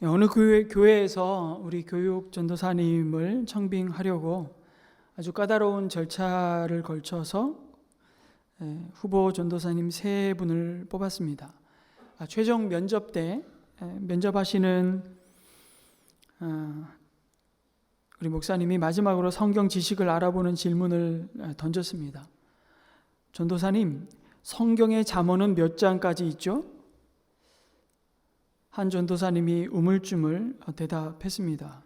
어느 교회에서 우리 교육 전도사님을 청빙하려고 아주 까다로운 절차를 걸쳐서 후보 전도사님 3분을 뽑았습니다. 최종 면접 때 면접하시는 우리 목사님이 마지막으로 성경 지식을 알아보는 질문을 던졌습니다. 전도사님, 성경의 잠언은 몇 장까지 있죠? 한 전도사님이 우물쭈물 대답했습니다.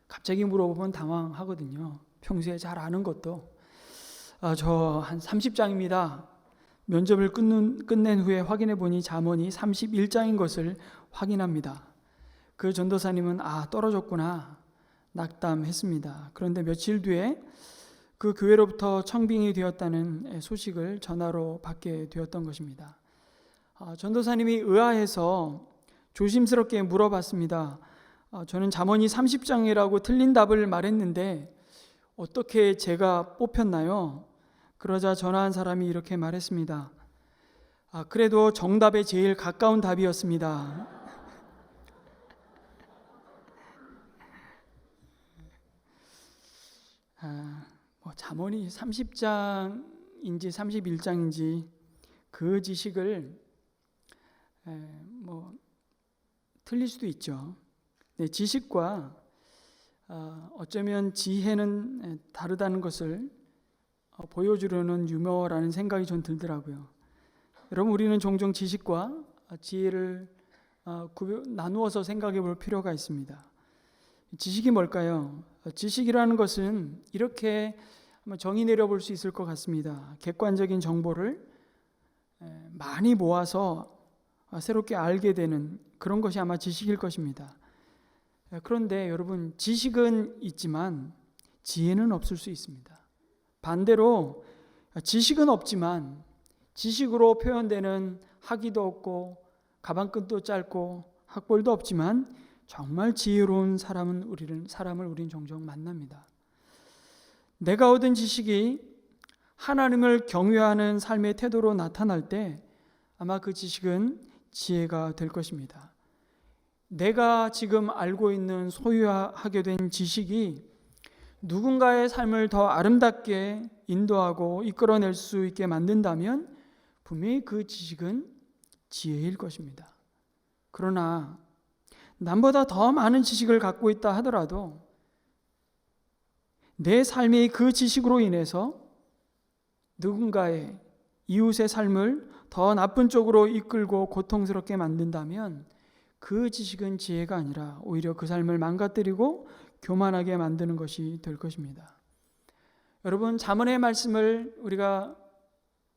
갑자기 물어보면 당황하거든요. 평소에 잘 아는 것도. 저 한 30장입니다. 면접을 끝낸 후에 확인해 보니 잠언이 31장인 것을 확인합니다. 그 전도사님은 떨어졌구나 낙담했습니다. 그런데 며칠 뒤에 그 교회로부터 청빙이 되었다는 소식을 전화로 받게 되었던 것입니다. 전도사님이 의아해서 조심스럽게 물어봤습니다. 저는 잠언이 30장이라고 틀린 답을 말했는데 어떻게 제가 뽑혔나요? 그러자 전화한 사람이 이렇게 말했습니다. 그래도 정답에 제일 가까운 답이었습니다. 잠언이 30장인지 31장인지 그 지식을 틀릴 수도 있죠. 지식과 어쩌면 지혜는 다르다는 것을 보여주려는 유머라는 생각이 전 들더라고요. 여러분, 우리는 종종 지식과 지혜를 나누어서 생각해 볼 필요가 있습니다. 지식이 뭘까요? 지식이라는 것은 이렇게 정의 내려볼 수 있을 것 같습니다. 객관적인 정보를 많이 모아서 새롭게 알게 되는 그런 것이 아마 지식일 것입니다. 그런데 여러분, 지식은 있지만 지혜는 없을 수 있습니다. 반대로 지식은 없지만 지식으로 표현되는 학위도 없고 가방끈도 짧고 학벌도 없지만 정말 지혜로운 사람을 우리는 종종 만납니다. 내가 얻은 지식이 하나님을 경외하는 삶의 태도로 나타날 때 아마 그 지식은 지혜가 될 것입니다. 내가 지금 알고 있는 소유하게 된 지식이 누군가의 삶을 더 아름답게 인도하고 이끌어낼 수 있게 만든다면 분명히 그 지식은 지혜일 것입니다. 그러나 남보다 더 많은 지식을 갖고 있다 하더라도 내 삶이 그 지식으로 인해서 누군가의 이웃의 삶을 더 나쁜 쪽으로 이끌고 고통스럽게 만든다면 그 지식은 지혜가 아니라 오히려 그 삶을 망가뜨리고 교만하게 만드는 것이 될 것입니다. 여러분, 잠언의 말씀을 우리가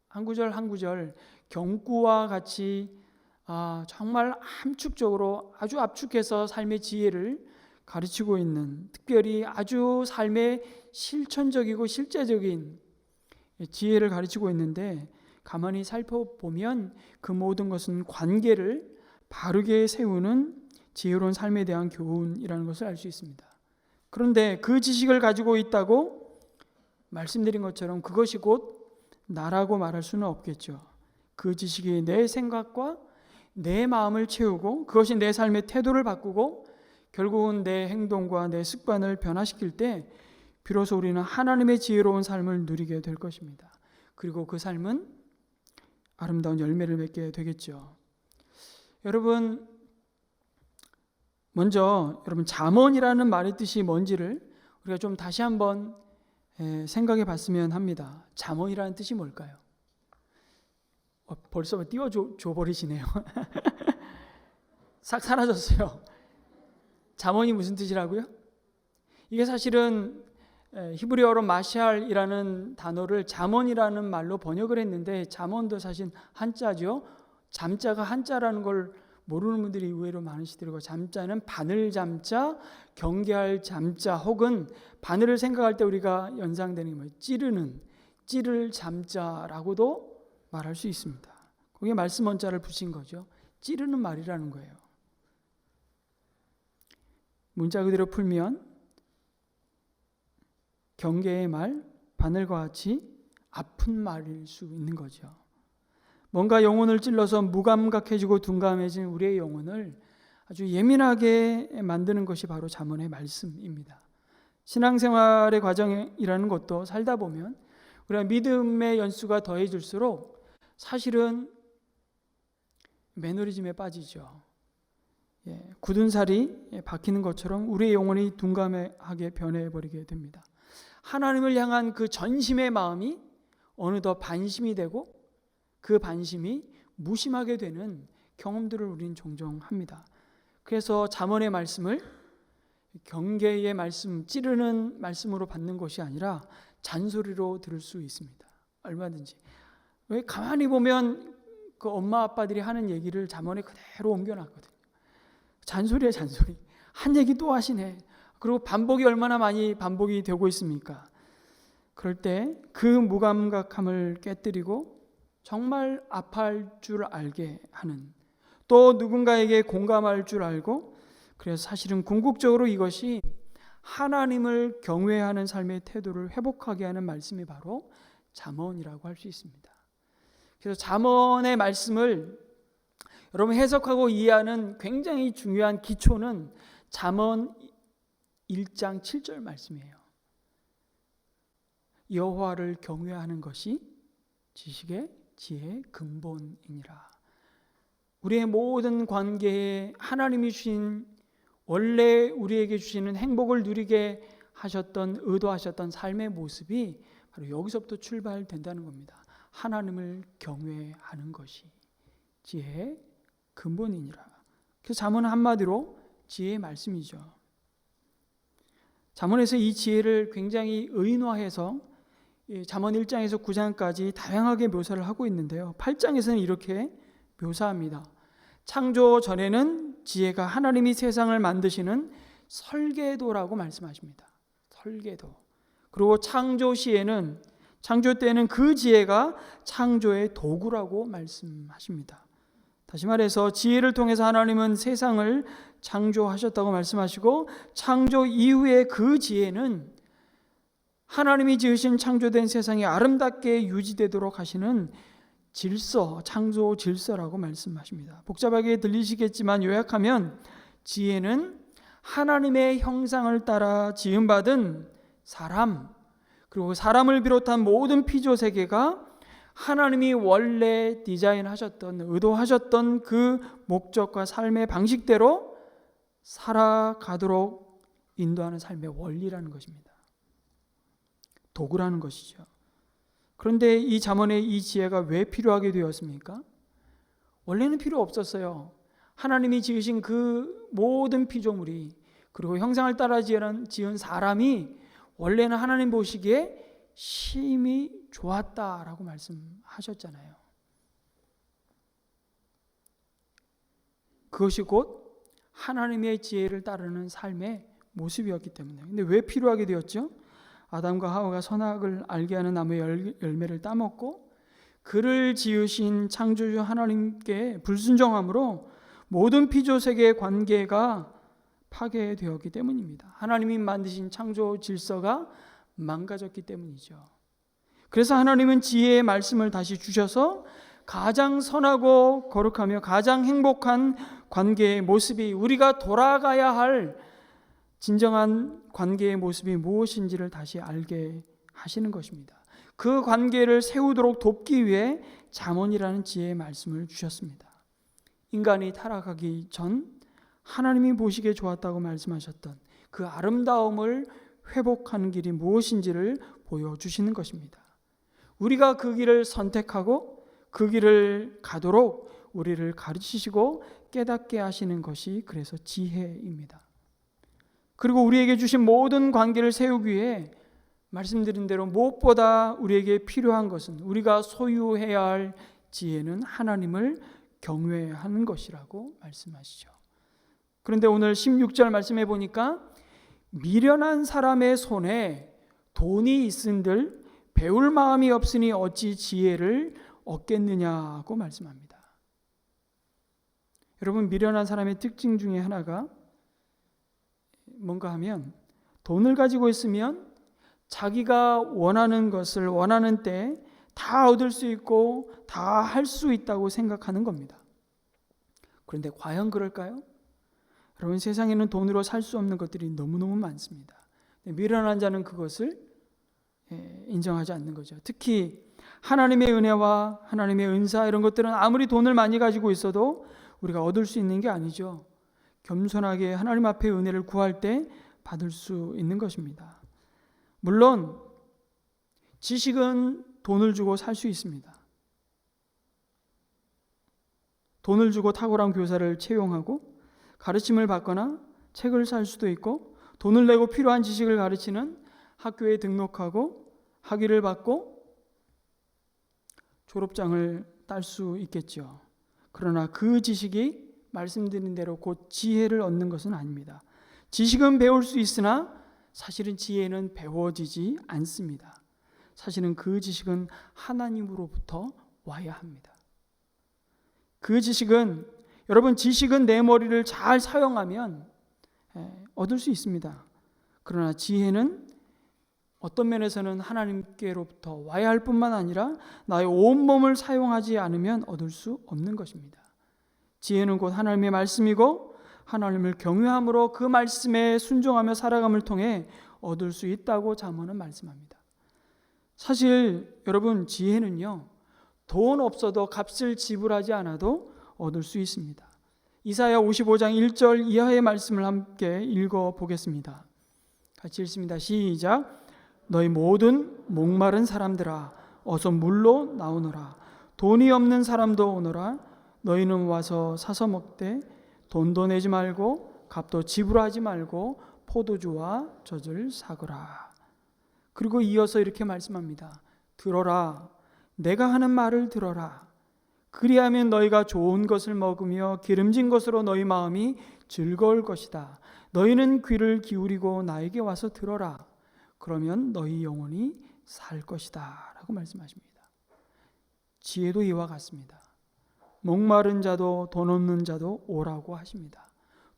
한 구절 한 구절 경구와 같이 정말 함축적으로 아주 압축해서 삶의 지혜를 가르치고 있는, 특별히 아주 삶의 실천적이고 실제적인 지혜를 가르치고 있는데 가만히 살펴보면 그 모든 것은 관계를 바르게 세우는 지혜로운 삶에 대한 교훈이라는 것을 알 수 있습니다. 그런데 그 지식을 가지고 있다고 말씀드린 것처럼 그것이 곧 나라고 말할 수는 없겠죠. 그 지식이 내 생각과 내 마음을 채우고 그것이 내 삶의 태도를 바꾸고 결국은 내 행동과 내 습관을 변화시킬 때 비로소 우리는 하나님의 지혜로운 삶을 누리게 될 것입니다. 그리고 그 삶은 아름다운 열매를 맺게 되겠죠. 여러분, 먼저 잠언이라는 말의 뜻이 뭔지를 우리가 좀 다시 한번 생각해 봤으면 합니다. 잠언이라는 뜻이 뭘까요? 벌써 띄워줘 버리시네요. 싹 사라졌어요. 잠언이 무슨 뜻이라고요? 이게 사실은 히브리어로 마샬이라는 단어를 잠언이라는 말로 번역을 했는데 잠언도 사실 한자죠. 잠자가 한자라는 걸 모르는 분들이 의외로 많으시더라고요. 잠자는 바늘 잠자, 경계할 잠자, 혹은 바늘을 생각할 때 우리가 연상되는 게 뭐예요? 찌를 잠자라고도 말할 수 있습니다. 거기에 말씀 원자를 붙인 거죠. 찌르는 말이라는 거예요. 문자 그대로 풀면 경계의 말, 바늘과 같이 아픈 말일 수 있는 거죠. 뭔가 영혼을 찔러서 무감각해지고 둔감해진 우리의 영혼을 아주 예민하게 만드는 것이 바로 잠언의 말씀입니다. 신앙생활의 과정이라는 것도 살다 보면 우리가 믿음의 연수가 더해질수록 사실은 매너리즘에 빠지죠. 굳은 살이 박히는 것처럼 우리의 영혼이 둔감하게 변해버리게 됩니다. 하나님을 향한 그 전심의 마음이 어느덧 반심이 되고 그 반심이 무심하게 되는 경험들을 우리는 종종 합니다. 그래서 잠언의 말씀을 경계의 말씀, 찌르는 말씀으로 받는 것이 아니라 잔소리로 들을 수 있습니다. 얼마든지. 왜 가만히 보면 그 엄마 아빠들이 하는 얘기를 잠언에 그대로 옮겨놨거든요. 잔소리야 잔소리. 한 얘기 또 하시네. 그리고 반복이 얼마나 많이 반복이 되고 있습니까? 그럴 때 그 무감각함을 깨뜨리고 정말 아파할 줄 알게 하는, 또 누군가에게 공감할 줄 알고, 그래서 사실은 궁극적으로 이것이 하나님을 경외하는 삶의 태도를 회복하게 하는 말씀이 바로 잠언이라고 할 수 있습니다. 그래서 잠언의 말씀을 여러분 해석하고 이해하는 굉장히 중요한 기초는 잠언 1장 7절 말씀이에요. 여호와를 경외하는 것이 지식의 지혜의 근본이니라. 우리의 모든 관계에 하나님이 주신, 원래 우리에게 주시는 행복을 누리게 하셨던, 의도하셨던 삶의 모습이 바로 여기서부터 출발된다는 겁니다. 하나님을 경외하는 것이 지혜의 근본이니라. 그래서 잠언은 한마디로 지혜의 말씀이죠. 잠언에서 이 지혜를 굉장히 의인화해서 잠언 1장에서 9장까지 다양하게 묘사를 하고 있는데요. 8장에서는 이렇게 묘사합니다. 창조 전에는 지혜가 하나님이 세상을 만드시는 설계도라고 말씀하십니다. 설계도. 그리고 창조 시에는, 창조 때에는 그 지혜가 창조의 도구라고 말씀하십니다. 다시 말해서 지혜를 통해서 하나님은 세상을 창조하셨다고 말씀하시고, 창조 이후에 그 지혜는 하나님이 지으신 창조된 세상이 아름답게 유지되도록 하시는 질서, 창조 질서라고 말씀하십니다. 복잡하게 들리시겠지만 요약하면 지혜는 하나님의 형상을 따라 지음받은 사람, 그리고 사람을 비롯한 모든 피조 세계가 하나님이 원래 디자인하셨던, 의도하셨던 그 목적과 삶의 방식대로 살아가도록 인도하는 삶의 원리라는 것입니다. 도구라는 것이죠. 그런데 이 잠언에 이 지혜가 왜 필요하게 되었습니까? 원래는 필요 없었어요. 하나님이 지으신 그 모든 피조물이, 그리고 형상을 따라 지은 사람이 원래는 하나님 보시기에 심히 좋았다라고 말씀하셨잖아요. 그것이 곧 하나님의 지혜를 따르는 삶의 모습이었기 때문에. 근데 왜 필요하게 되었죠? 아담과 하와가 선악을 알게 하는 나무의 열매를 따먹고 그를 지으신 창조주 하나님께 불순종함으로 모든 피조 세계의 관계가 파괴되었기 때문입니다. 하나님이 만드신 창조 질서가 망가졌기 때문이죠. 그래서 하나님은 지혜의 말씀을 다시 주셔서 가장 선하고 거룩하며 가장 행복한 관계의 모습이, 우리가 돌아가야 할 진정한 관계의 모습이 무엇인지를 다시 알게 하시는 것입니다. 그 관계를 세우도록 돕기 위해 잠언이라는 지혜의 말씀을 주셨습니다. 인간이 타락하기 전 하나님이 보시기에 좋았다고 말씀하셨던 그 아름다움을 회복하는 길이 무엇인지를 보여주시는 것입니다. 우리가 그 길을 선택하고 그 길을 가도록 우리를 가르치시고 깨닫게 하시는 것이 그래서 지혜입니다. 그리고 우리에게 주신 모든 관계를 세우기 위해 말씀드린 대로 무엇보다 우리에게 필요한 것은, 우리가 소유해야 할 지혜는 하나님을 경외하는 것이라고 말씀하시죠. 그런데 오늘 16절 말씀해 보니까 미련한 사람의 손에 돈이 있은들 배울 마음이 없으니 어찌 지혜를 얻겠느냐고 말씀합니다. 여러분, 미련한 사람의 특징 중에 하나가 뭔가 하면, 돈을 가지고 있으면 자기가 원하는 것을 원하는 때 다 얻을 수 있고 다 할 수 있다고 생각하는 겁니다. 그런데 과연 그럴까요? 여러분, 세상에는 돈으로 살 수 없는 것들이 너무너무 많습니다. 미련한 자는 그것을 인정하지 않는 거죠. 특히 하나님의 은혜와 하나님의 은사, 이런 것들은 아무리 돈을 많이 가지고 있어도 우리가 얻을 수 있는 게 아니죠. 겸손하게 하나님 앞에 은혜를 구할 때 받을 수 있는 것입니다. 물론 지식은 돈을 주고 살 수 있습니다. 돈을 주고 탁월한 교사를 채용하고 가르침을 받거나 책을 살 수도 있고, 돈을 내고 필요한 지식을 가르치는 학교에 등록하고 학위를 받고 졸업장을 딸 수 있겠죠. 그러나 그 지식이 말씀드린 대로 곧 지혜를 얻는 것은 아닙니다. 지식은 배울 수 있으나 사실은 지혜는 배워지지 않습니다. 사실은 그 지식은 하나님으로부터 와야 합니다. 그 지식은, 여러분, 지식은 내 머리를 잘 사용하면 얻을 수 있습니다. 그러나 지혜는 어떤 면에서는 하나님께로부터 와야 할 뿐만 아니라 나의 온몸을 사용하지 않으면 얻을 수 없는 것입니다. 지혜는 곧 하나님의 말씀이고 하나님을 경외함으로 그 말씀에 순종하며 살아감을 통해 얻을 수 있다고 잠언은 말씀합니다. 사실 여러분, 지혜는요, 돈 없어도 값을 지불하지 않아도 얻을 수 있습니다. 이사야 55장 1절 이하의 말씀을 함께 읽어보겠습니다. 같이 읽습니다. 시작. 너희 모든 목마른 사람들아, 어서 물로 나오너라. 돈이 없는 사람도 오너라. 너희는 와서 사서 먹되 돈도 내지 말고 값도 지불하지 말고 포도주와 젖을 사거라. 그리고 이어서 이렇게 말씀합니다. 들어라. 내가 하는 말을 들어라. 그리하면 너희가 좋은 것을 먹으며 기름진 것으로 너희 마음이 즐거울 것이다. 너희는 귀를 기울이고 나에게 와서 들어라. 그러면 너희 영혼이 살 것이다 라고 말씀하십니다. 지혜도 이와 같습니다. 목마른 자도 돈 없는 자도 오라고 하십니다.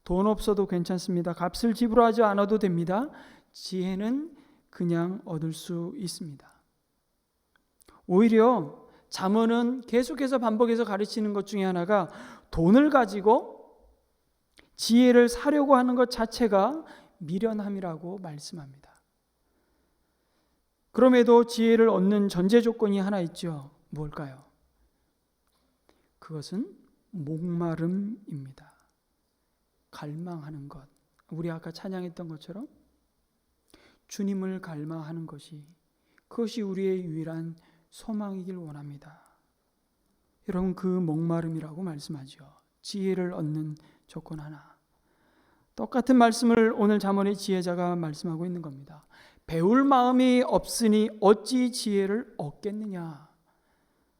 돈 없어도 괜찮습니다. 값을 지불하지 않아도 됩니다. 지혜는 그냥 얻을 수 있습니다. 오히려 잠언은 계속해서 반복해서 가르치는 것 중에 하나가 돈을 가지고 지혜를 사려고 하는 것 자체가 미련함이라고 말씀합니다. 그럼에도 지혜를 얻는 전제 조건이 하나 있죠. 뭘까요? 그것은 목마름입니다. 갈망하는 것. 우리 아까 찬양했던 것처럼 주님을 갈망하는 것이, 그것이 우리의 유일한 소망이길 원합니다. 여러분, 그 목마름이라고 말씀하죠. 지혜를 얻는 조건 하나. 똑같은 말씀을 오늘 잠언의 지혜자가 말씀하고 있는 겁니다. 배울 마음이 없으니 어찌 지혜를 얻겠느냐.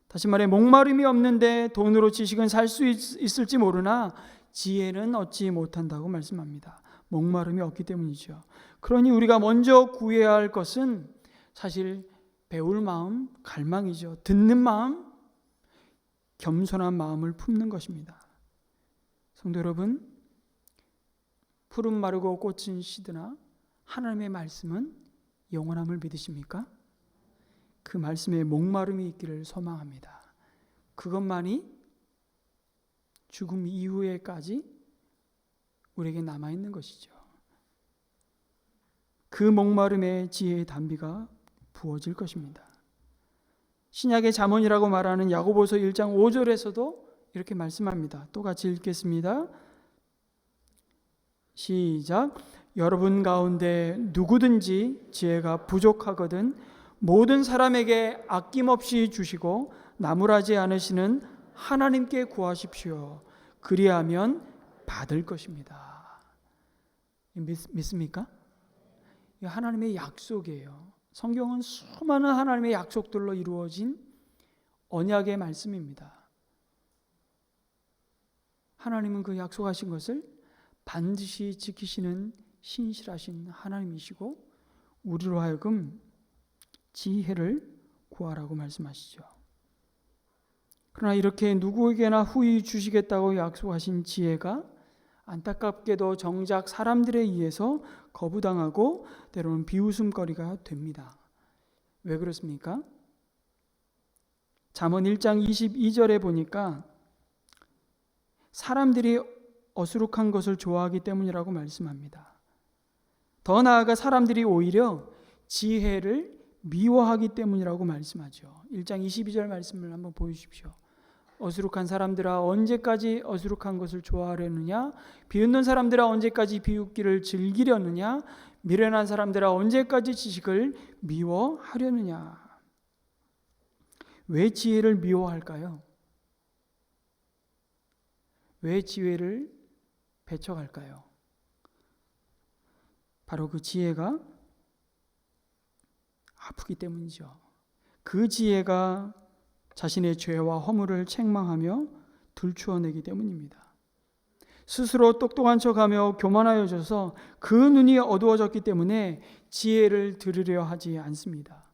다시 말해, 목마름이 없는데 돈으로 지식은 살 수 있을지 모르나 지혜는 얻지 못한다고 말씀합니다. 목마름이 없기 때문이죠. 그러니 우리가 먼저 구해야 할 것은 사실 배울 마음, 갈망이죠. 듣는 마음, 겸손한 마음을 품는 것입니다. 성도 여러분, 푸른 마르고 꽃은 시드나 하나님의 말씀은 영원함을 믿으십니까? 그 말씀에 목마름이 있기를 소망합니다. 그것만이 죽음 이후에까지 우리에게 남아있는 것이죠. 그 목마름에 지혜의 단비가 부어질 것입니다. 신약의 잠언이라고 말하는 야고보서 1장 5절에서도 이렇게 말씀합니다. 또 같이 읽겠습니다. 시작. 여러분 가운데 누구든지 지혜가 부족하거든 모든 사람에게 아낌없이 주시고 나무라지 않으시는 하나님께 구하십시오. 그리하면 받을 것입니다. 믿습니까? 이 하나님의 약속이에요. 성경은 수많은 하나님의 약속들로 이루어진 언약의 말씀입니다. 하나님은 그 약속하신 것을 반드시 지키시는 신실하신 하나님이시고 우리로 하여금 지혜를 구하라고 말씀하시죠. 그러나 이렇게 누구에게나 후히 주시겠다고 약속하신 지혜가 안타깝게도 정작 사람들에 의해서 거부당하고 때로는 비웃음거리가 됩니다. 왜 그렇습니까? 잠언 1장 22절에 보니까 사람들이 어수룩한 것을 좋아하기 때문이라고 말씀합니다. 더 나아가 사람들이 오히려 지혜를 미워하기 때문이라고 말씀하죠. 1장 22절 말씀을 한번 보여주십시오. 어수룩한 사람들아 언제까지 어수룩한 것을 좋아하려느냐? 비웃는 사람들아 언제까지 비웃기를 즐기려느냐? 미련한 사람들아 언제까지 지식을 미워하려느냐? 왜 지혜를 미워할까요? 왜 지혜를 배척할까요? 바로 그 지혜가 아프기 때문이죠. 그 지혜가 자신의 죄와 허물을 책망하며 들추어내기 때문입니다. 스스로 똑똑한 척하며 교만하여져서 그 눈이 어두워졌기 때문에 지혜를 들으려 하지 않습니다.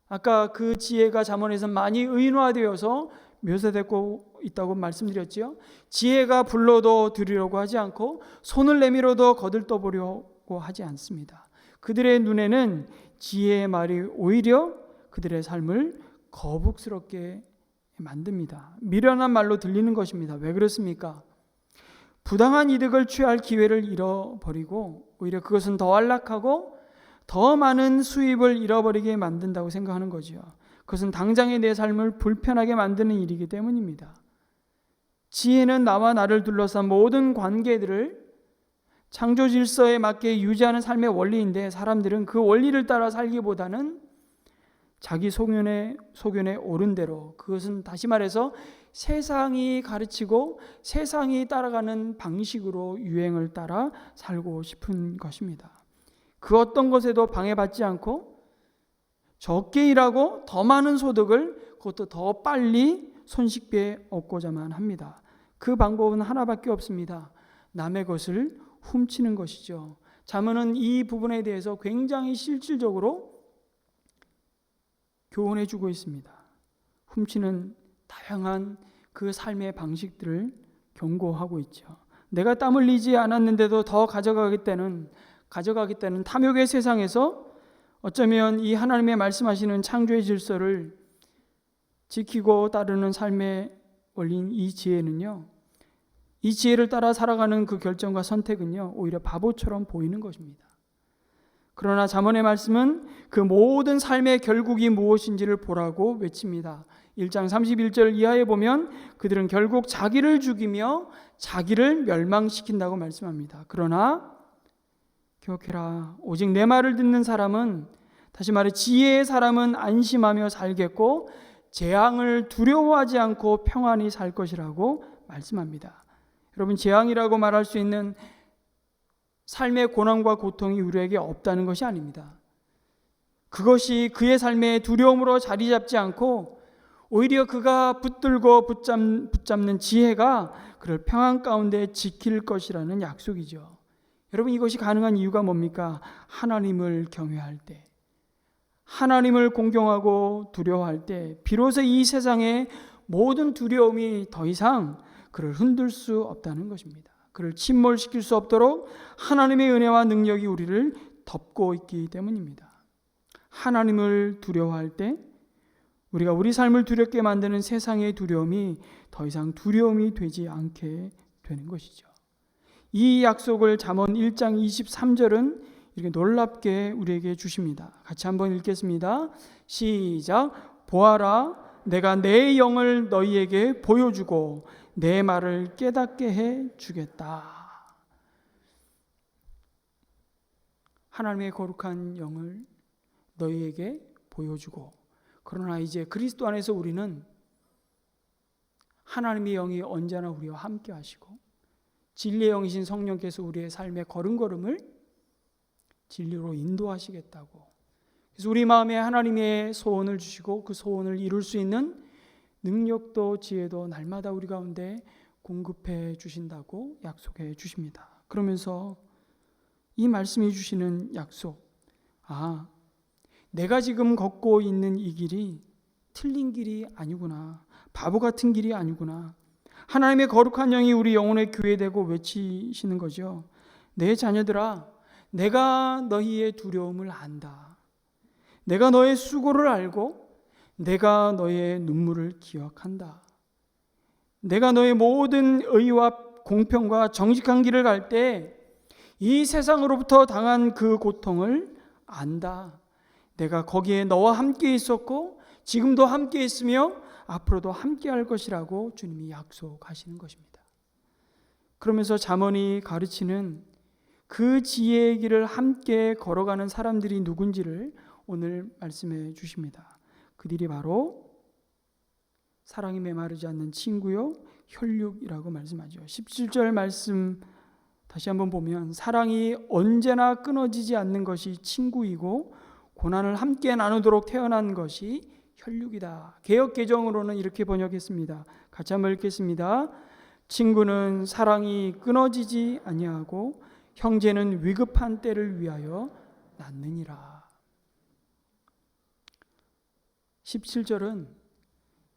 아까 그 지혜가 잠언에서 많이 의인화되어서 묘사되고 있다고 말씀드렸죠. 지혜가 불러도 들으려고 하지 않고 손을 내밀어도 거들떠보려고 하지 않습니다. 그들의 눈에는 지혜의 말이 오히려 그들의 삶을 거북스럽게 만듭니다. 미련한 말로 들리는 것입니다. 왜 그렇습니까? 부당한 이득을 취할 기회를 잃어버리고 오히려 그것은 더 안락하고 더 많은 수입을 잃어버리게 만든다고 생각하는 거죠. 그것은 당장의 내 삶을 불편하게 만드는 일이기 때문입니다. 지혜는 나와 나를 둘러싼 모든 관계들을 창조 질서에 맞게 유지하는 삶의 원리인데 사람들은 그 원리를 따라 살기보다는 자기 소견에 옳은 대로, 그것은 다시 말해서 세상이 가르치고 세상이 따라가는 방식으로 유행을 따라 살고 싶은 것입니다. 그 어떤 것에도 방해받지 않고 적게 일하고 더 많은 소득을 그것도 더 빨리 손쉽게 얻고자만 합니다. 그 방법은 하나밖에 없습니다. 남의 것을 훔치는 것이죠. 잠언은 이 부분에 대해서 굉장히 실질적으로 교훈해 주고 있습니다. 훔치는 다양한 그 삶의 방식들을 경고하고 있죠. 내가 땀 흘리지 않았는데도 더 가져가겠다는 탐욕의 세상에서 어쩌면 이 하나님의 말씀하시는 창조의 질서를 지키고 따르는 삶의 원리인 이 지혜는요, 이 지혜를 따라 살아가는 그 결정과 선택은요, 오히려 바보처럼 보이는 것입니다. 그러나 잠언의 말씀은 그 모든 삶의 결국이 무엇인지를 보라고 외칩니다. 1장 31절 이하에 보면 그들은 결국 자기를 죽이며 자기를 멸망시킨다고 말씀합니다. 그러나 기억해라. 오직 내 말을 듣는 사람은, 다시 말해 지혜의 사람은 안심하며 살겠고 재앙을 두려워하지 않고 평안히 살 것이라고 말씀합니다. 여러분, 재앙이라고 말할 수 있는 삶의 고난과 고통이 우리에게 없다는 것이 아닙니다. 그것이 그의 삶의 두려움으로 자리 잡지 않고 오히려 그가 붙들고 붙잡는 지혜가 그를 평안 가운데 지킬 것이라는 약속이죠. 여러분, 이것이 가능한 이유가 뭡니까? 하나님을 경외할 때, 하나님을 공경하고 두려워할 때 비로소 이 세상의 모든 두려움이 더 이상 그를 흔들 수 없다는 것입니다. 그를 침몰시킬 수 없도록 하나님의 은혜와 능력이 우리를 덮고 있기 때문입니다. 하나님을 두려워할 때 우리가 우리 삶을 두렵게 만드는 세상의 두려움이 더 이상 두려움이 되지 않게 되는 것이죠. 이 약속을 잠언 1장 23절은 이렇게 놀랍게 우리에게 주십니다. 같이 한번 읽겠습니다. 시작. 보아라, 내가 내 영을 너희에게 보여주고 내 말을 깨닫게 해 주겠다. 하나님의 거룩한 영을 너희에게 보여주고, 그러나 이제 그리스도 안에서 우리는 하나님의 영이 언제나 우리와 함께 하시고 진리의 영이신 성령께서 우리의 삶의 걸음걸음을 진리로 인도하시겠다고, 그래서 우리 마음에 하나님의 소원을 주시고 그 소원을 이룰 수 있는 능력도 지혜도 날마다 우리 가운데 공급해 주신다고 약속해 주십니다. 그러면서 이 말씀이 주시는 약속, 내가 지금 걷고 있는 이 길이 틀린 길이 아니구나, 바보 같은 길이 아니구나. 하나님의 거룩한 영이 우리 영혼에 교회되고 외치시는 거죠. 내 자녀들아, 내가 너희의 두려움을 안다. 내가 너의 수고를 알고 내가 너의 눈물을 기억한다. 내가 너의 모든 의와 공평과 정직한 길을 갈 때 이 세상으로부터 당한 그 고통을 안다. 내가 거기에 너와 함께 있었고 지금도 함께 있으며 앞으로도 함께 할 것이라고 주님이 약속하시는 것입니다. 그러면서 잠언이 가르치는 그 지혜의 길을 함께 걸어가는 사람들이 누군지를 오늘 말씀해 주십니다. 그들이 바로 사랑이 메마르지 않는 친구요 혈육이라고 말씀하죠. 17절 말씀 다시 한번 보면 사랑이 언제나 끊어지지 않는 것이 친구이고 고난을 함께 나누도록 태어난 것이 혈육이다. 개역 개정으로는 이렇게 번역했습니다. 같이 한번 읽겠습니다. 친구는 사랑이 끊어지지 아니하고 형제는 위급한 때를 위하여 낳느니라. 17절은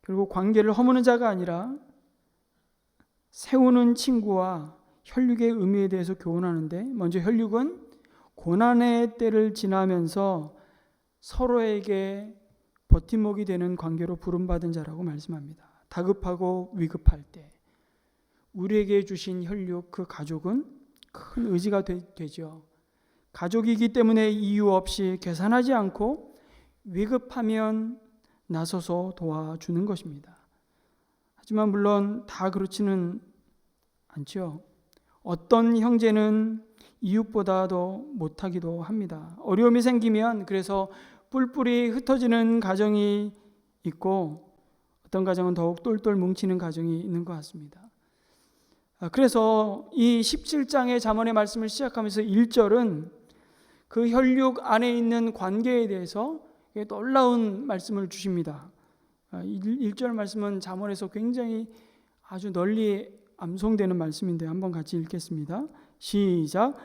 결국 관계를 허무는 자가 아니라 세우는 친구와 혈육의 의미에 대해서 교훈하는데, 먼저 혈육은 고난의 때를 지나면서 서로에게 버팀목이 되는 관계로 부름받은 자라고 말씀합니다. 다급하고 위급할 때 우리에게 주신 혈육, 그 가족은 큰 의지가 되죠. 가족이기 때문에 이유 없이 계산하지 않고 위급하면 나서서 도와주는 것입니다. 하지만 물론 다 그렇지는 않죠. 어떤 형제는 이웃보다도 못하기도 합니다. 어려움이 생기면 그래서 뿔뿔이 흩어지는 가정이 있고 어떤 가정은 더욱 똘똘 뭉치는 가정이 있는 것 같습니다. 그래서 이 17장의 잠언의 말씀을 시작하면서 1절은 그 혈육 안에 있는 관계에 대해서 놀라운 말씀을 주십니다. 1절 말씀은 잠언에서 굉장히 아주 널리 암송되는 말씀인데 한번 같이 읽겠습니다. 시작.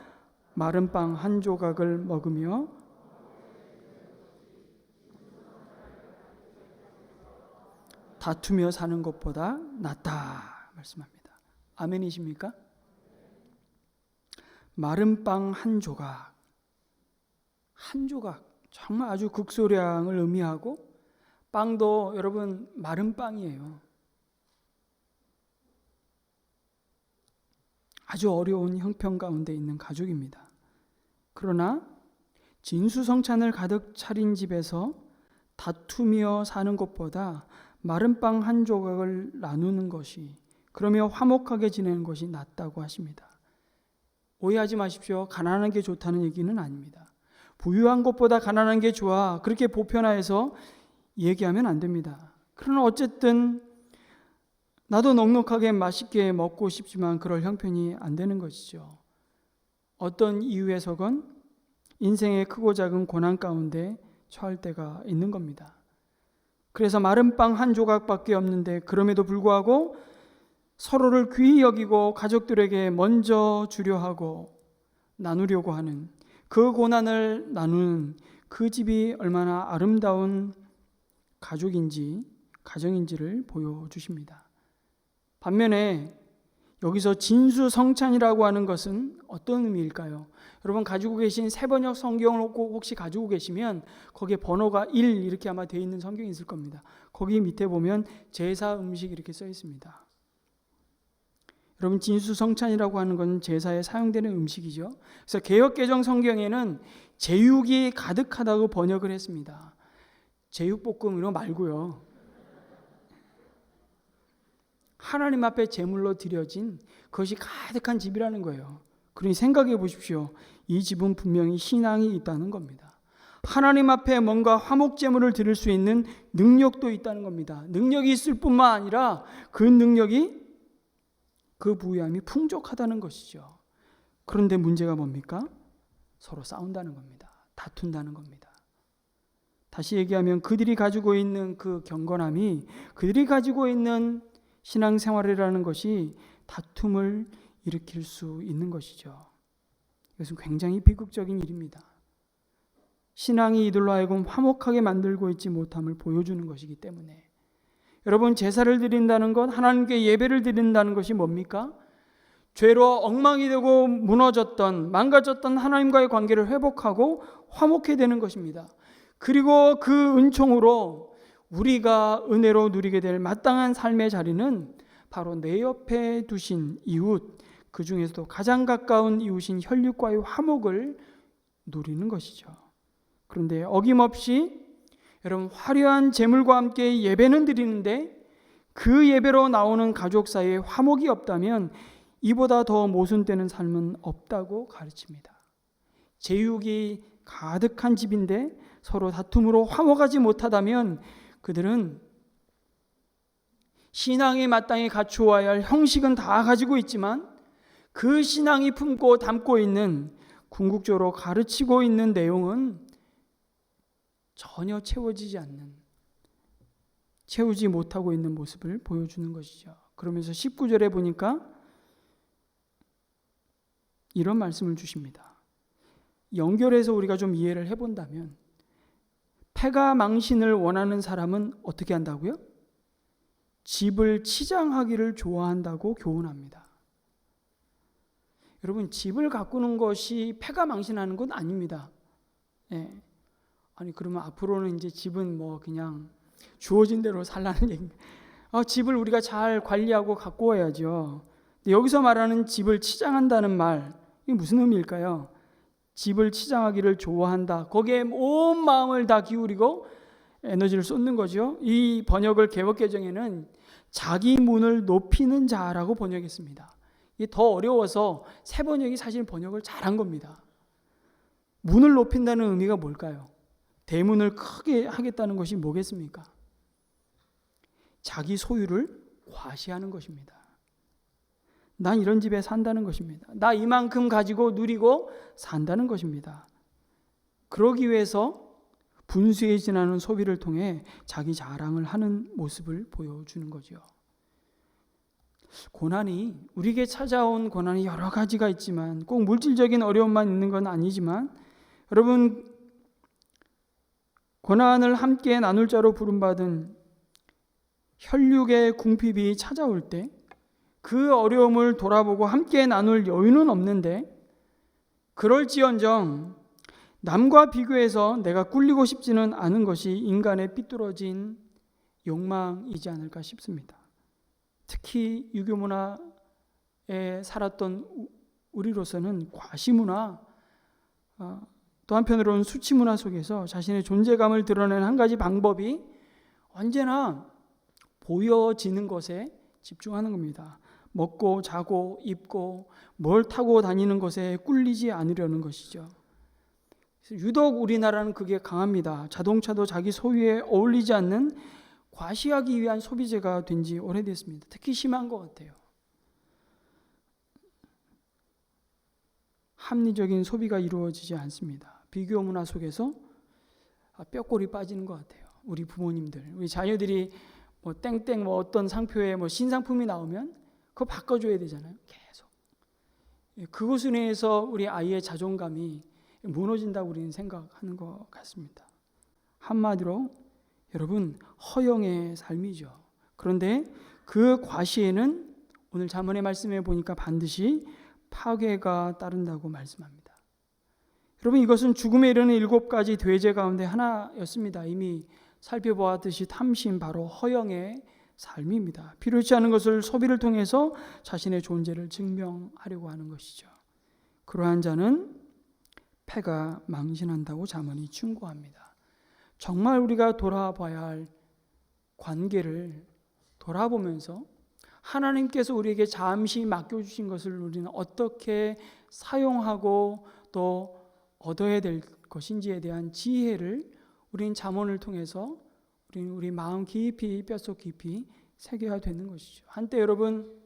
마른 빵 한 조각을 먹으며 다투며 사는 것보다 낫다 말씀합니다. 아멘이십니까? 마른 빵 한 조각, 한 조각, 정말 아주 극소량을 의미하고, 빵도 여러분 마른 빵이에요. 아주 어려운 형편 가운데 있는 가족입니다. 그러나 진수성찬을 가득 차린 집에서 다투며 사는 것보다 마른 빵 한 조각을 나누는 것이, 그러며 화목하게 지내는 것이 낫다고 하십니다. 오해하지 마십시오. 가난한 게 좋다는 얘기는 아닙니다. 부유한 것보다 가난한 게 좋아, 그렇게 보편화해서 얘기하면 안 됩니다. 그러나 어쨌든 나도 넉넉하게 맛있게 먹고 싶지만 그럴 형편이 안 되는 것이죠. 어떤 이유에서건 인생의 크고 작은 고난 가운데 처할 때가 있는 겁니다. 그래서 마른 빵 한 조각밖에 없는데 그럼에도 불구하고 서로를 귀히 여기고 가족들에게 먼저 주려 하고 나누려고 하는, 그 고난을 나누는 그 집이 얼마나 아름다운 가정인지를 보여주십니다. 반면에 여기서 진수성찬이라고 하는 것은 어떤 의미일까요? 여러분 가지고 계신 세번역 성경을 혹시 가지고 계시면 거기에 번호가 1 이렇게 아마 되어 있는 성경이 있을 겁니다. 거기 밑에 보면 제사 음식 이렇게 써 있습니다. 여러분 진수성찬이라고 하는 건 제사에 사용되는 음식이죠. 그래서 개역개정 성경에는 제육이 가득하다고 번역을 했습니다. 제육볶음 이런 거 말고요. 하나님 앞에 제물로 드려진 그것이 가득한 집이라는 거예요. 그러니 생각해 보십시오. 이 집은 분명히 신앙이 있다는 겁니다. 하나님 앞에 뭔가 화목제물을 드릴 수 있는 능력도 있다는 겁니다. 능력이 있을 뿐만 아니라 그 능력이, 그 부유함이 풍족하다는 것이죠. 그런데 문제가 뭡니까? 서로 싸운다는 겁니다. 다툰다는 겁니다. 다시 얘기하면 그들이 가지고 있는 그 경건함이, 그들이 가지고 있는 신앙생활이라는 것이 다툼을 일으킬 수 있는 것이죠. 이것은 굉장히 비극적인 일입니다. 신앙이 이들로 하여금 화목하게 만들고 있지 못함을 보여주는 것이기 때문에, 여러분 제사를 드린다는 것, 하나님께 예배를 드린다는 것이 뭡니까? 죄로 엉망이 되고 무너졌던, 망가졌던 하나님과의 관계를 회복하고 화목해야 되는 것입니다. 그리고 그 은총으로 우리가 은혜로 누리게 될 마땅한 삶의 자리는 바로 내 옆에 두신 이웃, 그 중에서도 가장 가까운 이웃인 혈육과의 화목을 누리는 것이죠. 그런데 어김없이 여러분, 화려한 제물과 함께 예배는 드리는데 그 예배로 나오는 가족 사이에 화목이 없다면 이보다 더 모순되는 삶은 없다고 가르칩니다. 제육이 가득한 집인데 서로 다툼으로 화목하지 못하다면 그들은 신앙에 마땅히 갖추어야 할 형식은 다 가지고 있지만 그 신앙이 품고 담고 있는, 궁극적으로 가르치고 있는 내용은 전혀 채우지 못하고 있는 모습을 보여주는 것이죠. 그러면서 19절에 보니까 이런 말씀을 주십니다. 연결해서 우리가 좀 이해를 해본다면, 패가 망신을 원하는 사람은 어떻게 한다고요? 집을 치장하기를 좋아한다고 교훈합니다. 여러분, 집을 가꾸는 것이 패가 망신하는 건 아닙니다. 예. 아니, 그러면 앞으로는 이제 집은 뭐 그냥 주어진 대로 살라는 얘기인가? 집을 우리가 잘 관리하고 가꾸어야죠. 근데 여기서 말하는 집을 치장한다는 말, 이게 무슨 의미일까요? 집을 치장하기를 좋아한다. 거기에 온 마음을 다 기울이고 에너지를 쏟는 거죠. 이 번역을 개역개정에는 자기 문을 높이는 자라고 번역했습니다. 이게 더 어려워서 새 번역이 사실 번역을 잘한 겁니다. 문을 높인다는 의미가 뭘까요? 대문을 크게 하겠다는 것이 뭐겠습니까? 자기 소유를 과시하는 것입니다. 난 이런 집에 산다는 것입니다. 나 이만큼 가지고 누리고 산다는 것입니다. 그러기 위해서 분수에 지나는 소비를 통해 자기 자랑을 하는 모습을 보여주는 거죠. 고난이, 우리에게 찾아온 고난이 여러 가지가 있지만 꼭 물질적인 어려움만 있는 건 아니지만, 여러분, 고난을 함께 나눌 자로 부름받은 혈육의 궁핍이 찾아올 때 그 어려움을 돌아보고 함께 나눌 여유는 없는데, 그럴지언정 남과 비교해서 내가 꿀리고 싶지는 않은 것이 인간의 삐뚤어진 욕망이지 않을까 싶습니다. 특히 유교 문화에 살았던 우리로서는 과시문화, 또 한편으로는 수치문화 속에서 자신의 존재감을 드러내는 한 가지 방법이 언제나 보여지는 것에 집중하는 겁니다. 먹고 자고 입고 뭘 타고 다니는 것에 꿀리지 않으려는 것이죠. 유독 우리나라는 그게 강합니다. 자동차도 자기 소유에 어울리지 않는 과시하기 위한 소비재가 된 지 오래됐습니다. 특히 심한 것 같아요. 합리적인 소비가 이루어지지 않습니다. 비교 문화 속에서 뼈골이 빠지는 것 같아요. 우리 부모님들, 우리 자녀들이 뭐 땡땡 뭐 어떤 상표에 뭐 신상품이 나오면 그거 바꿔줘야 되잖아요. 계속. 그것에 의해서 우리 아이의 자존감이 무너진다고 우리는 생각하는 것 같습니다. 한마디로 여러분, 허영의 삶이죠. 그런데 그 과시에는 오늘 잠언의 말씀에 보니까 반드시 파괴가 따른다고 말씀합니다. 여러분, 이것은 죽음에 이르는 7가지 죄 가운데 하나였습니다. 이미 살펴보았듯이 탐심, 바로 허영의 삶입니다. 필요치 않은 것을 소비를 통해서 자신의 존재를 증명하려고 하는 것이죠. 그러한 자는 패가 망신한다고 잠언이 충고합니다. 정말 우리가 돌아봐야 할 관계를 돌아보면서 하나님께서 우리에게 잠시 맡겨주신 것을 우리는 어떻게 사용하고 또 얻어야 될 것인지에 대한 지혜를 우리는 잠언을 통해서 우리 마음 깊이, 뼛속 깊이 새겨야 되는 것이죠. 한때 여러분,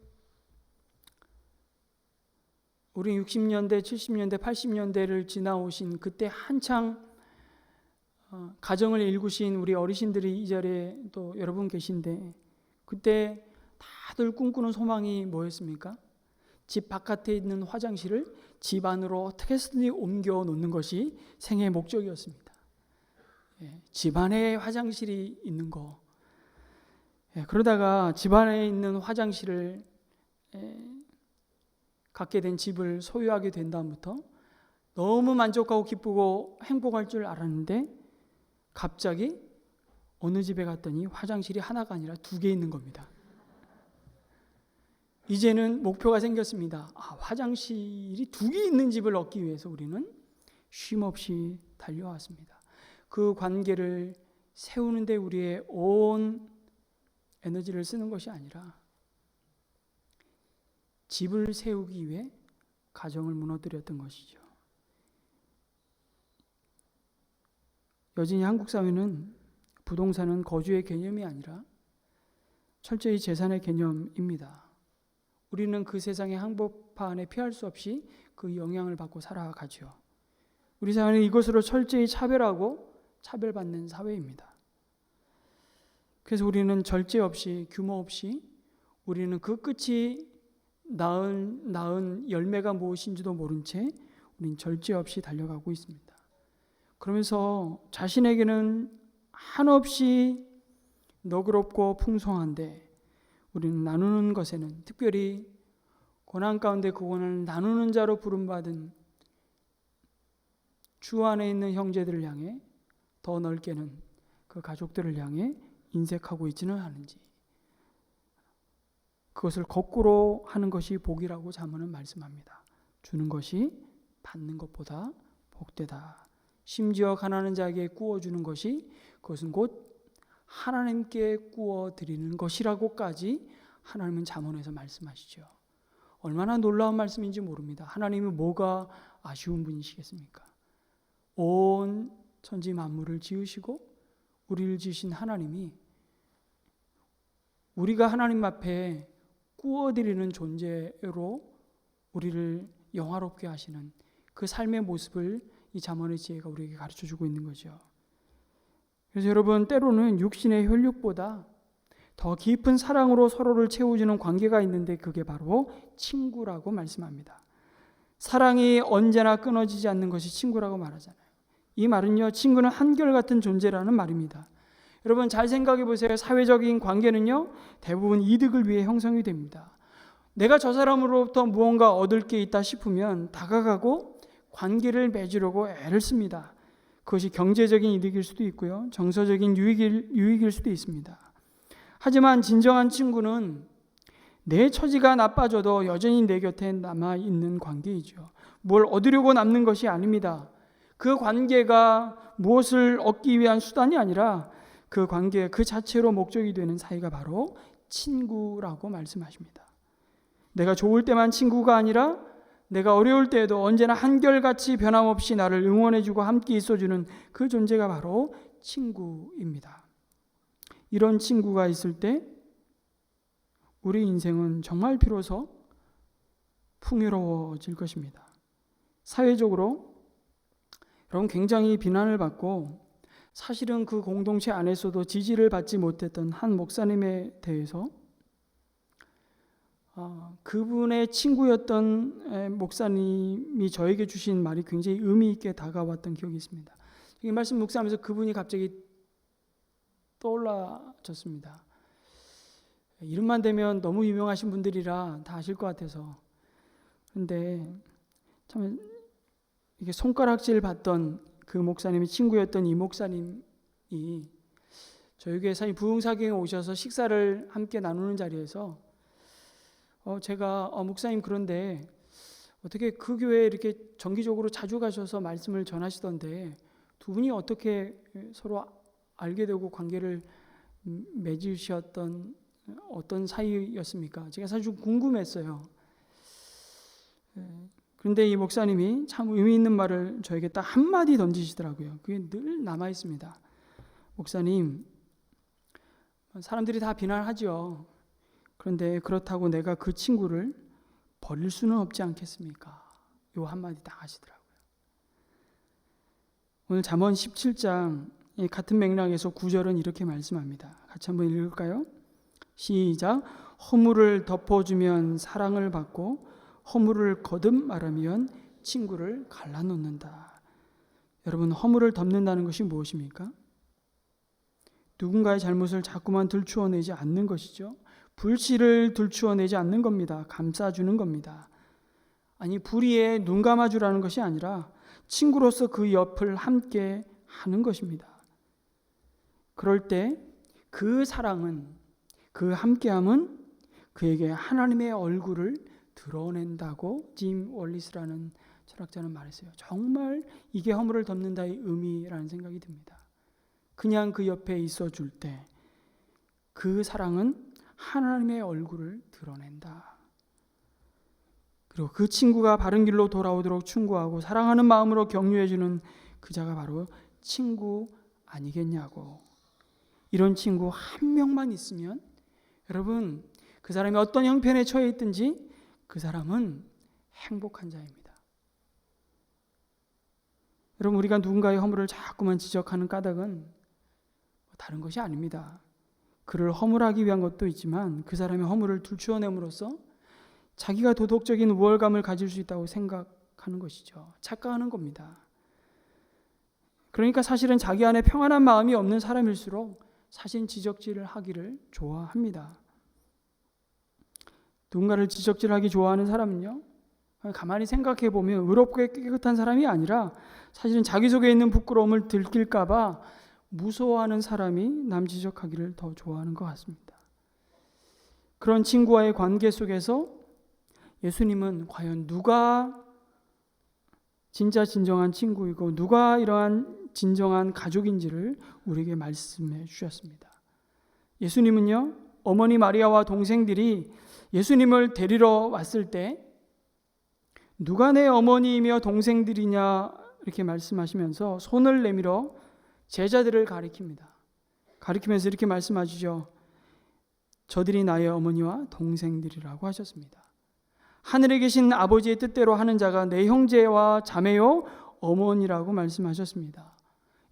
우리 60년대, 70년대, 80년대를 지나오신 그때 한창 가정을 일구신 우리 어르신들이 이 자리에 또 여러분 계신데, 그때 다들 꿈꾸는 소망이 뭐였습니까? 집 바깥에 있는 화장실을 집 안으로 어떻게 해서든지 옮겨 놓는 것이 생애의 목적이었습니다. 집 안에 화장실이 있는 거. 그러다가 집 안에 있는 화장실을 갖게 된 집을 소유하게 된 다음부터 너무 만족하고 기쁘고 행복할 줄 알았는데 갑자기 어느 집에 갔더니 화장실이 하나가 아니라 2개 있는 겁니다. 이제는 목표가 생겼습니다. 화장실이 2개 있는 집을 얻기 위해서 우리는 쉼없이 달려왔습니다. 그 관계를 세우는데 우리의 온 에너지를 쓰는 것이 아니라 집을 세우기 위해 가정을 무너뜨렸던 것이죠. 여전히 한국 사회는 부동산은 거주의 개념이 아니라 철저히 재산의 개념입니다. 우리는 그 세상의 한복판에 피할 수 없이 그 영향을 받고 살아가죠. 우리 사회는 이것으로 철저히 차별하고 차별받는 사회입니다. 그래서 우리는 절제 없이, 규모 없이, 우리는 그 끝이 낳은 열매가 무엇인지도 모른 채 우리는 절제 없이 달려가고 있습니다. 그러면서 자신에게는 한없이 너그럽고 풍성한데 우리는 나누는 것에는, 특별히 고난 가운데 그 고난을 나누는 자로 부름받은 주 안에 있는 형제들을 향해, 더 넓게는 그 가족들을 향해 인색하고 있지는 않은지, 그것을 거꾸로 하는 것이 복이라고 잠언은 말씀합니다. 주는 것이 받는 것보다 복되다. 심지어 가난한 자에게 구워주는 것이 그것은 곧 하나님께 구워드리는 것이라고까지 하나님은 잠언에서 말씀하시죠. 얼마나 놀라운 말씀인지 모릅니다. 하나님이 뭐가 아쉬운 분이시겠습니까? 온 천지 만물을 지으시고 우리를 지으신 하나님이 우리가 하나님 앞에 구워드리는 존재로 우리를 영화롭게 하시는 그 삶의 모습을 이 잠언의 지혜가 우리에게 가르쳐주고 있는 거죠. 그래서 여러분, 때로는 육신의 혈육보다 더 깊은 사랑으로 서로를 채워주는 관계가 있는데 그게 바로 친구라고 말씀합니다. 사랑이 언제나 끊어지지 않는 것이 친구라고 말하잖아요. 이 말은요, 친구는 한결같은 존재라는 말입니다. 여러분 잘 생각해 보세요. 사회적인 관계는요, 대부분 이득을 위해 형성이 됩니다. 내가 저 사람으로부터 무언가 얻을 게 있다 싶으면 다가가고 관계를 맺으려고 애를 씁니다. 그것이 경제적인 이득일 수도 있고요, 정서적인 유익일 수도 있습니다. 하지만 진정한 친구는 내 처지가 나빠져도 여전히 내 곁에 남아있는 관계이죠. 뭘 얻으려고 남는 것이 아닙니다. 그 관계가 무엇을 얻기 위한 수단이 아니라 그 관계 그 자체로 목적이 되는 사이가 바로 친구라고 말씀하십니다. 내가 좋을 때만 친구가 아니라 내가 어려울 때에도 언제나 한결같이 변함없이 나를 응원해주고 함께 있어주는 그 존재가 바로 친구입니다. 이런 친구가 있을 때 우리 인생은 정말 비로소 풍요로워질 것입니다. 사회적으로 여러분 굉장히 비난을 받고 사실은 그 공동체 안에서도 지지를 받지 못했던 한 목사님에 대해서 그분의 친구였던 목사님이 저에게 주신 말이 굉장히 의미 있게 다가왔던 기억이 있습니다. 이 말씀 묵상하면서 그분이 갑자기 떠올라졌습니다. 이름만 대면 너무 유명하신 분들이라 다 아실 것 같아서. 그런데 참 이게 손가락질 받던 그 목사님이 친구였던 이 목사님이 저희 교회 부흥사경에 오셔서 식사를 함께 나누는 자리에서 제가 목사님 그런데 어떻게 그 교회에 이렇게 정기적으로 자주 가셔서 말씀을 전하시던데 두 분이 어떻게 서로 알게 되고 관계를 맺으셨던 어떤 사이였습니까? 제가 사실 좀 궁금했어요. 그런데 이 목사님이 참 의미 있는 말을 저에게 딱 한마디 던지시더라고요. 그게 늘 남아 있습니다. 목사님, 사람들이 다 비난하죠. 그런데 그렇다고 내가 그 친구를 버릴 수는 없지 않겠습니까? 요 한마디 딱 하시더라고요. 오늘 잠언 17장 같은 맥락에서 9절은 이렇게 말씀합니다. 같이 한번 읽을까요? 시작. 허물을 덮어주면 사랑을 받고 허물을 거듭 말하면 친구를 갈라놓는다. 여러분, 허물을 덮는다는 것이 무엇입니까? 누군가의 잘못을 자꾸만 들추어내지 않는 것이죠. 불씨를 들추어내지 않는 겁니다. 감싸주는 겁니다. 아니, 불의에 눈 감아주라는 것이 아니라 친구로서 그 옆을 함께 하는 것입니다. 그럴 때 그 사랑은, 그 함께함은 그에게 하나님의 얼굴을 드러낸다고 짐 월리스라는 철학자는 말했어요. 정말 이게 허물을 덮는다의 의미라는 생각이 듭니다. 그냥 그 옆에 있어 줄 때 그 사랑은 하나님의 얼굴을 드러낸다. 그리고 그 친구가 바른 길로 돌아오도록 충고하고 사랑하는 마음으로 격려해주는 그 자가 바로 친구 아니겠냐고. 이런 친구 한 명만 있으면 여러분, 그 사람이 어떤 형편에 처해 있든지 그 사람은 행복한 자입니다. 여러분, 우리가 누군가의 허물을 자꾸만 지적하는 까닭은 다른 것이 아닙니다. 그를 허물하기 위한 것도 있지만 그 사람의 허물을 들추어냄으로써 자기가 도덕적인 우월감을 가질 수 있다고 생각하는 것이죠. 착각하는 겁니다. 그러니까 사실은 자기 안에 평안한 마음이 없는 사람일수록 사실 지적질을 하기를 좋아합니다. 누군가를 지적질하기 좋아하는 사람은요, 가만히 생각해 보면 의롭고 깨끗한 사람이 아니라 사실은 자기 속에 있는 부끄러움을 들킬까 봐 무서워하는 사람이 남 지적하기를 더 좋아하는 것 같습니다. 그런 친구와의 관계 속에서 예수님은 과연 누가 진짜 진정한 친구이고 누가 이러한 진정한 가족인지를 우리에게 말씀해 주셨습니다. 예수님은요, 어머니 마리아와 동생들이 예수님을 데리러 왔을 때 누가 내 어머니이며 동생들이냐 이렇게 말씀하시면서 손을 내밀어 제자들을 가리키면서 이렇게 말씀하시죠. 저들이 나의 어머니와 동생들이라고 하셨습니다. 하늘에 계신 아버지의 뜻대로 하는 자가 내 형제와 자매요 어머니라고 말씀하셨습니다.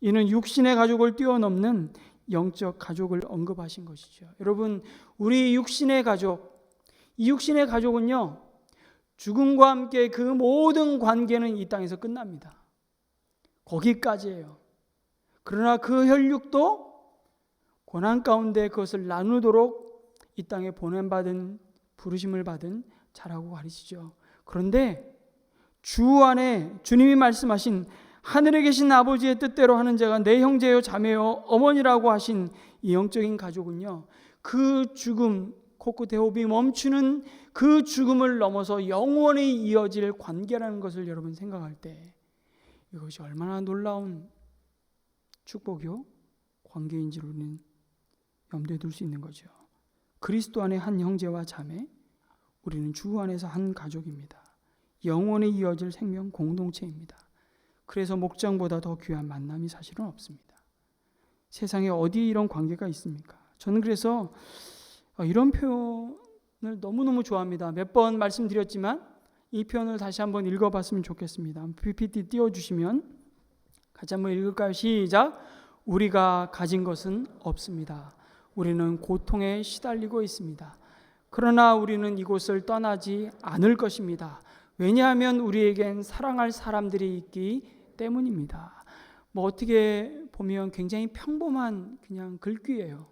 이는 육신의 가족을 뛰어넘는 영적 가족을 언급하신 것이죠. 여러분, 우리 육신의 가족, 이 육신의 가족은요, 죽음과 함께 그 모든 관계는 이 땅에서 끝납니다. 거기까지예요. 그러나 그 혈육도 고난 가운데 그것을 나누도록 이 땅에 보냄받은 부르심을 받은 자라고 가르치죠. 그런데 주 안에 주님이 말씀하신 하늘에 계신 아버지의 뜻대로 하는 자가 내 형제요 자매요 어머니라고 하신 이 영적인 가족은요, 그 죽음 코끝에 호흡이 멈추는 그 죽음을 넘어서 영원히 이어질 관계라는 것을 여러분 생각할 때 이것이 얼마나 놀라운 축복이요 관계인지를 우리는 염두에 둘 수 있는 거죠. 그리스도 안에 한 형제와 자매, 우리는 주 안에서 한 가족입니다. 영원히 이어질 생명 공동체입니다. 그래서 목장보다 더 귀한 만남이 사실은 없습니다. 세상에 어디 이런 관계가 있습니까? 저는 그래서 이런 표현을 너무너무 좋아합니다. 몇 번 말씀드렸지만 이 표현을 다시 한번 읽어봤으면 좋겠습니다. PPT 띄워주시면 같이 한번 읽을까요? 시작. 우리가 가진 것은 없습니다. 우리는 고통에 시달리고 있습니다. 그러나 우리는 이곳을 떠나지 않을 것입니다. 왜냐하면 우리에겐 사랑할 사람들이 있기 때문입니다. 어떻게 보면 굉장히 평범한 그냥 글귀예요.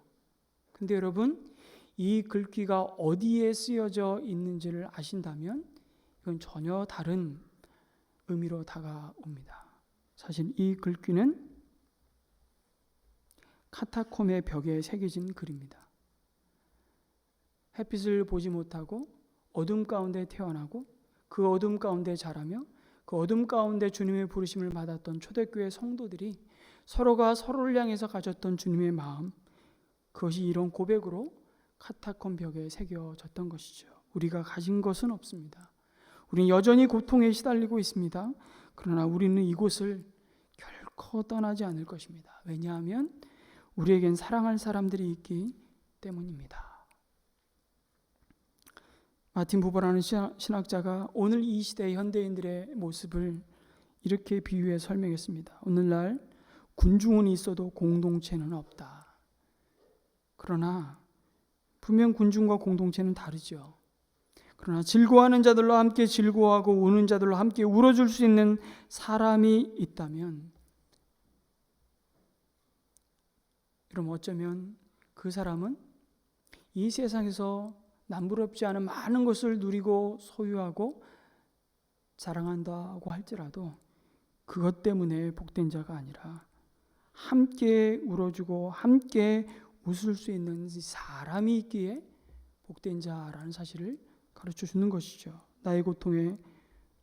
근데 여러분, 이 글귀가 어디에 쓰여져 있는지를 아신다면 이건 전혀 다른 의미로 다가옵니다. 사실 이 글귀는 카타콤의 벽에 새겨진 글입니다. 햇빛을 보지 못하고 어둠 가운데 태어나고 그 어둠 가운데 자라며 그 어둠 가운데 주님의 부르심을 받았던 초대교회 성도들이 서로가 서로를 향해서 가졌던 주님의 마음, 그것이 이런 고백으로 카타콤 벽에 새겨졌던 것이죠. 우리가 가진 것은 없습니다. 우리는 여전히 고통에 시달리고 있습니다. 그러나 우리는 이곳을 결코 떠나지 않을 것입니다. 왜냐하면 우리에겐 사랑할 사람들이 있기 때문입니다. 마틴 부버라는 신학자가 오늘 이 시대의 현대인들의 모습을 이렇게 비유해 설명했습니다. 오늘날 군중은 있어도 공동체는 없다. 그러나 분명 군중과 공동체는 다르죠. 그러나 즐거워하는 자들로 함께 즐거워하고 우는 자들로 함께 울어줄 수 있는 사람이 있다면, 그럼 어쩌면 그 사람은 이 세상에서 남부럽지 않은 많은 것을 누리고 소유하고 자랑한다고 할지라도 그것 때문에 복된 자가 아니라 함께 울어주고 함께 웃을 수 있는 사람이 있기에 복된 자라는 사실을 가르쳐 주는 것이죠. 나의 고통에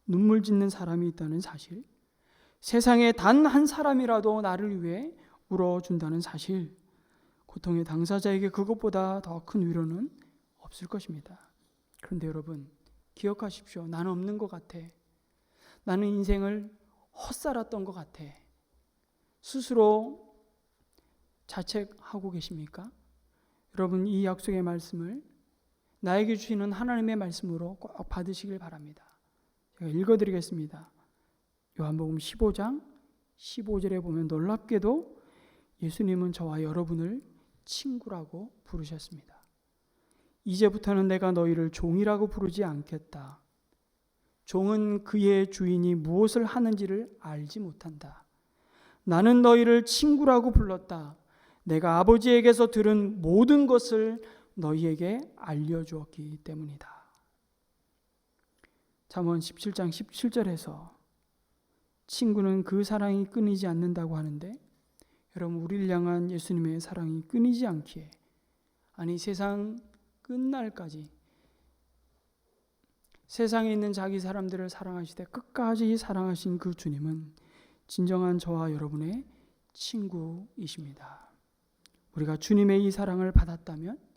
눈물 짓는 사람이 있다는 사실, 세상에 단 한 사람이라도 나를 위해 울어준다는 사실, 고통의 당사자에게 그것보다 더 큰 위로는 없을 것입니다. 그런데 여러분, 기억하십시오. 나는 없는 것 같아. 나는 인생을 헛살았던 것 같아. 스스로 자책하고 계십니까? 여러분, 이 약속의 말씀을 나에게 주시는 하나님의 말씀으로 꼭 받으시길 바랍니다. 제가 읽어드리겠습니다. 요한복음 15장 15절에 보면 놀랍게도 예수님은 저와 여러분을 친구라고 부르셨습니다. 이제부터는 내가 너희를 종이라고 부르지 않겠다. 종은 그의 주인이 무엇을 하는지를 알지 못한다. 나는 너희를 친구라고 불렀다. 내가 아버지에게서 들은 모든 것을 너희에게 알려주었기 때문이다. 잠언 17장 17절에서 친구는 그 사랑이 끊이지 않는다고 하는데, 여러분, 우리를 향한 예수님의 사랑이 끊이지 않기에, 아니 세상 끝날까지 세상에 있는 자기 사람들을 사랑하시되 끝까지 사랑하신 그 주님은 진정한 저와 여러분의 친구이십니다. 우리가 주님의 이 사랑을 받았다면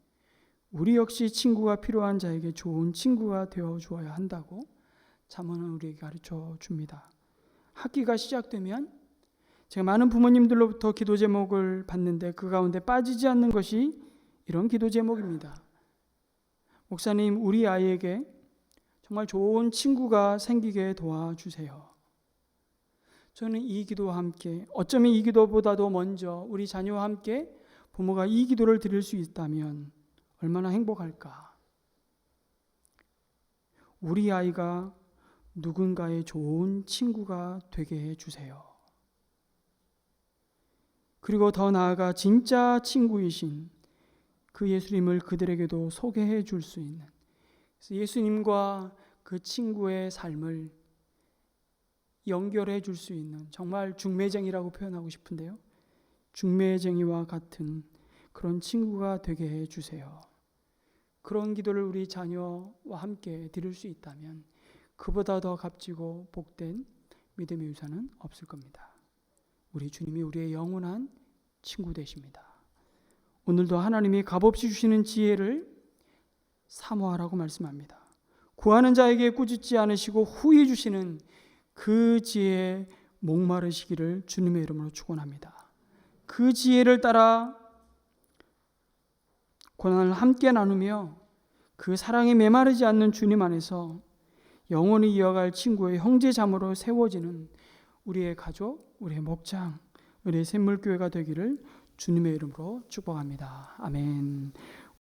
우리 역시 친구가 필요한 자에게 좋은 친구가 되어 주어야 한다고 잠언은 우리에게 가르쳐 줍니다. 학기가 시작되면 제가 많은 부모님들로부터 기도 제목을 받는데 그 가운데 빠지지 않는 것이 이런 기도 제목입니다. 목사님, 우리 아이에게 정말 좋은 친구가 생기게 도와주세요. 저는 이 기도와 함께, 어쩌면 이 기도보다도 먼저 우리 자녀와 함께 부모가 이 기도를 드릴 수 있다면 얼마나 행복할까. 우리 아이가 누군가의 좋은 친구가 되게 해주세요. 그리고 더 나아가 진짜 친구이신 그 예수님을 그들에게도 소개해 줄 수 있는, 그래서 예수님과 그 친구의 삶을 연결해 줄 수 있는, 정말 중매쟁이라고 표현하고 싶은데요, 중매쟁이와 같은 그런 친구가 되게 해 주세요. 그런 기도를 우리 자녀와 함께 드릴 수 있다면 그보다 더 값지고 복된 믿음의 유산은 없을 겁니다. 우리 주님이 우리의 영원한 친구 되십니다. 오늘도 하나님이 값없이 주시는 지혜를 사모하라고 말씀합니다. 구하는 자에게 꾸짖지 않으시고 후히 주시는 그 지혜에 목마르시기를 주님의 이름으로 축원합니다. 그 지혜를 따라 고난을 함께 나누며 그 사랑에 메마르지 않는 주님 안에서 영원히 이어갈 친구의 형제자매로 세워지는 우리의 가족, 우리의 목장, 우리의 샘물교회가 되기를 주님의 이름으로 축복합니다. 아멘.